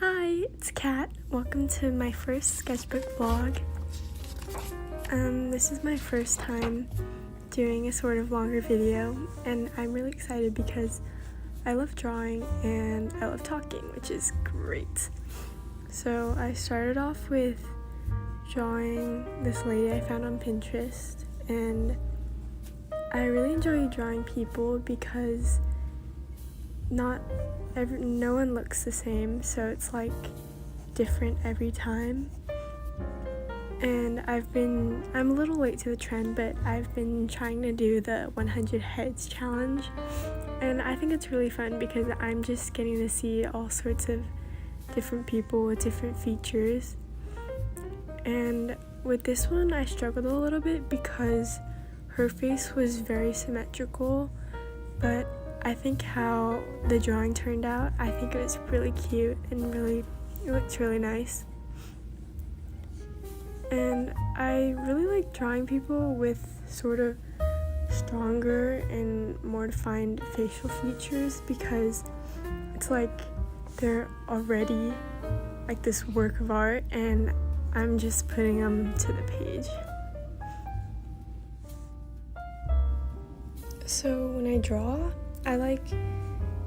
Hi, it's Kat. Welcome to my first sketchbook vlog. This is my first time doing a sort of longer video, and I'm really excited because I love drawing and I love talking, which is great. So I started off with drawing this lady I found on Pinterest, and I really enjoy drawing people because no one looks the same, so it's like different every time. And I'm a little late to the trend, but I've been trying to do the 100 heads challenge, and I think it's really fun because I'm just getting to see all sorts of different people with different features. And with this one I struggled a little bit because her face was very symmetrical, but I think how the drawing turned out, I think it was really cute and it looked really nice. And I really like drawing people with sort of stronger and more defined facial features because it's like they're already like this work of art and I'm just putting them to the page. So when I draw, I like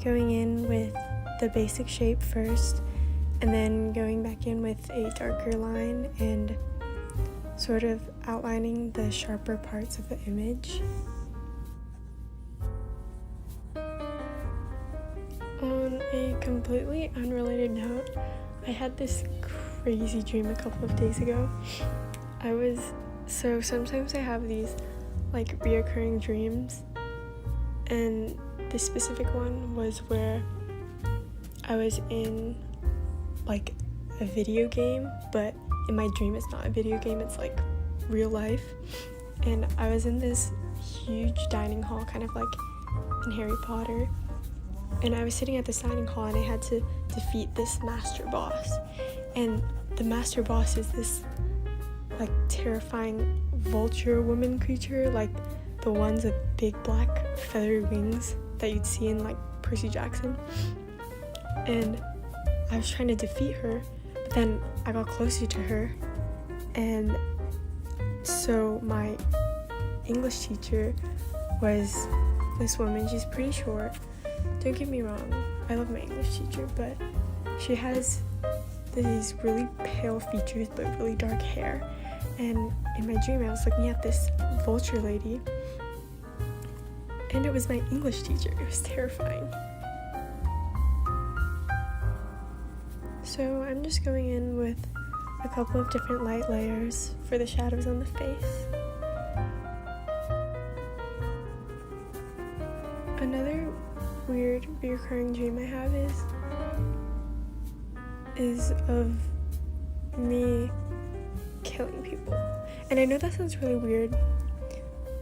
going in with the basic shape first and then going back in with a darker line and sort of outlining the sharper parts of the image. On a completely unrelated note, I had this crazy dream a couple of days ago. So sometimes I have these like reoccurring dreams, and this specific one was where I was in like a video game, but in my dream it's not a video game, it's like real life. And I was in this huge dining hall, kind of like in Harry Potter, and I was sitting at this dining hall and I had to defeat this master boss. And the master boss is this like terrifying vulture woman creature, like the ones with big black feathery wings that you'd see in like Percy Jackson. And I was trying to defeat her, but then I got closer to her, and so my English teacher was this woman. She's pretty short, don't get me wrong, I love my English teacher, but she has these really pale features but really dark hair. And in my dream I was looking at this vulture lady, and it was my English teacher. It was terrifying. So I'm just going in with a couple of different light layers for the shadows on the face. Another weird recurring dream I have is of me killing people. And I know that sounds really weird,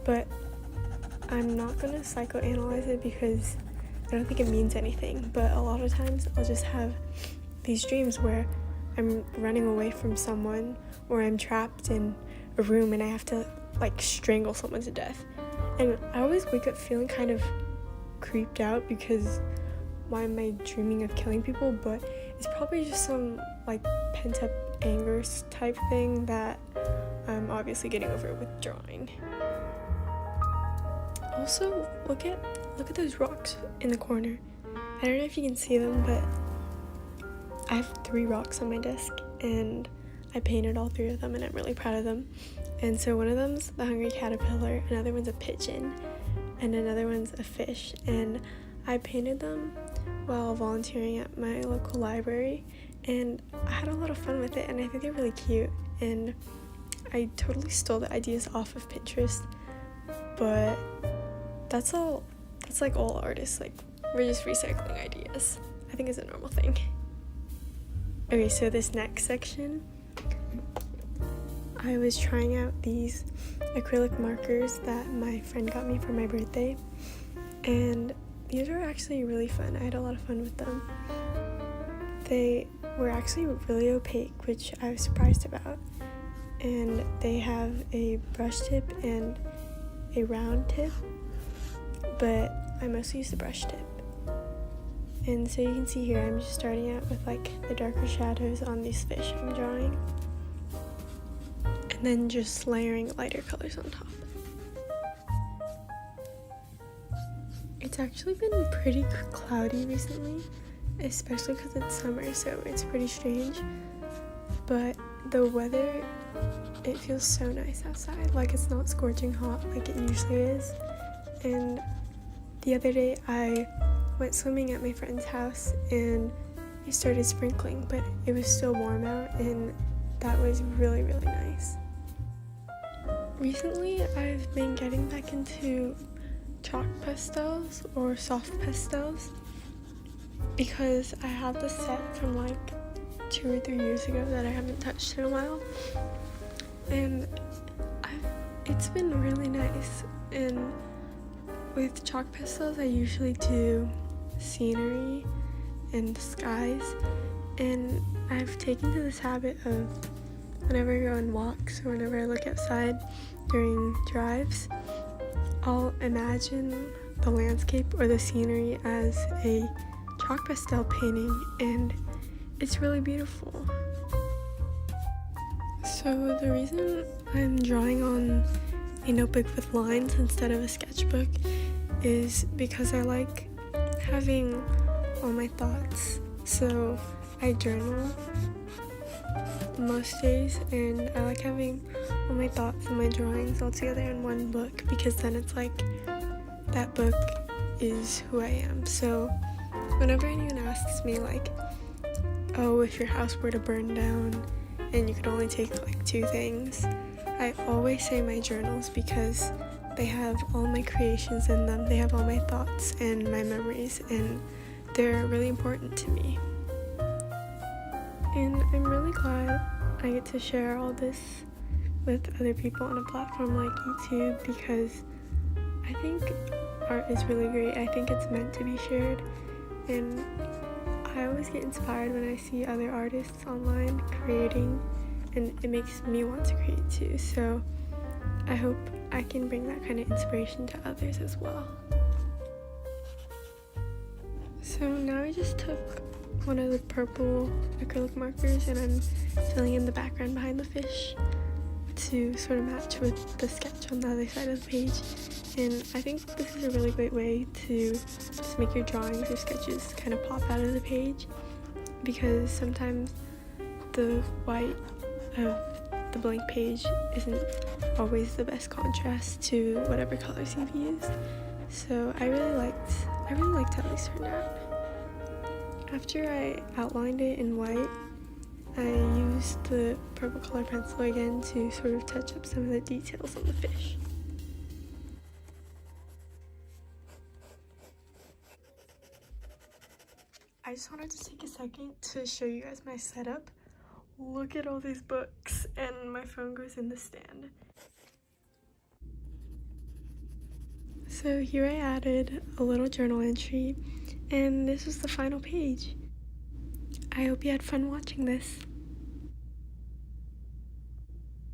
but I'm not gonna psychoanalyze it because I don't think it means anything. But a lot of times I'll just have these dreams where I'm running away from someone, or I'm trapped in a room and I have to like strangle someone to death. And I always wake up feeling kind of creeped out because why am I dreaming of killing people? But it's probably just some like pent up anger type thing that I'm obviously getting over with drawing. Also, look at those rocks in the corner. I don't know if you can see them, but I have 3 rocks on my desk and I painted all 3 of them and I'm really proud of them. And so one of them's the hungry caterpillar, another one's a pigeon, and another one's a fish. And I painted them while volunteering at my local library, and I had a lot of fun with it, and I think they're really cute. And I totally stole the ideas off of Pinterest, but that's like all artists, like we're just recycling ideas. I think it's a normal thing. Okay, so this next section, I was trying out these acrylic markers that my friend got me for my birthday, and these were actually really fun. I had a lot of fun with them. They were actually really opaque, which I was surprised about, and they have a brush tip and a round tip, but I mostly use the brush tip. And so you can see here, I'm just starting out with like the darker shadows on these fish I'm drawing, and then just layering lighter colors on top. It's actually been pretty cloudy recently, especially because it's summer, so it's pretty strange. But the weather, it feels so nice outside. Like, it's not scorching hot like it usually is. And the other day I went swimming at my friend's house and it started sprinkling, but it was still warm out, and that was really, really nice. Recently I've been getting back into chalk pastels or soft pastels because I have this set from like 2 or 3 years ago that I haven't touched in a while, and it's been really nice. And with chalk pastels I usually do scenery and skies, and I've taken to this habit of whenever I go on walks or whenever I look outside during drives, I'll imagine the landscape or the scenery as a chalk pastel painting, and it's really beautiful. So the reason I'm drawing on a notebook with lines instead of a sketchbook is because I like having all my thoughts. So I journal most days, and I like having all my thoughts and my drawings all together in one book, because then it's like that book is who I am. So whenever anyone asks me like, oh, if your house were to burn down and you could only take like 2 things, I always say my journals, because they have all my creations in them. They have all my thoughts and my memories, and they're really important to me. And I'm really glad I get to share all this with other people on a platform like YouTube, because I think art is really great. I think it's meant to be shared, and I always get inspired when I see other artists online creating, and it makes me want to create too. So I hope I can bring that kind of inspiration to others as well. So now I just took one of the purple acrylic markers and I'm filling in the background behind the fish to sort of match with the sketch on the other side of the page. And I think this is a really great way to just make your drawings or sketches kind of pop out of the page, because sometimes the white of the blank page isn't always the best contrast to whatever colors you've used. So I really liked how these turned out. After I outlined it in white, I used the purple color pencil again to sort of touch up some of the details on the fish. I just wanted to take a second to show you guys my setup. Look at all these books, and my phone goes in the stand. So here I added a little journal entry, and this was the final page. I hope you had fun watching this.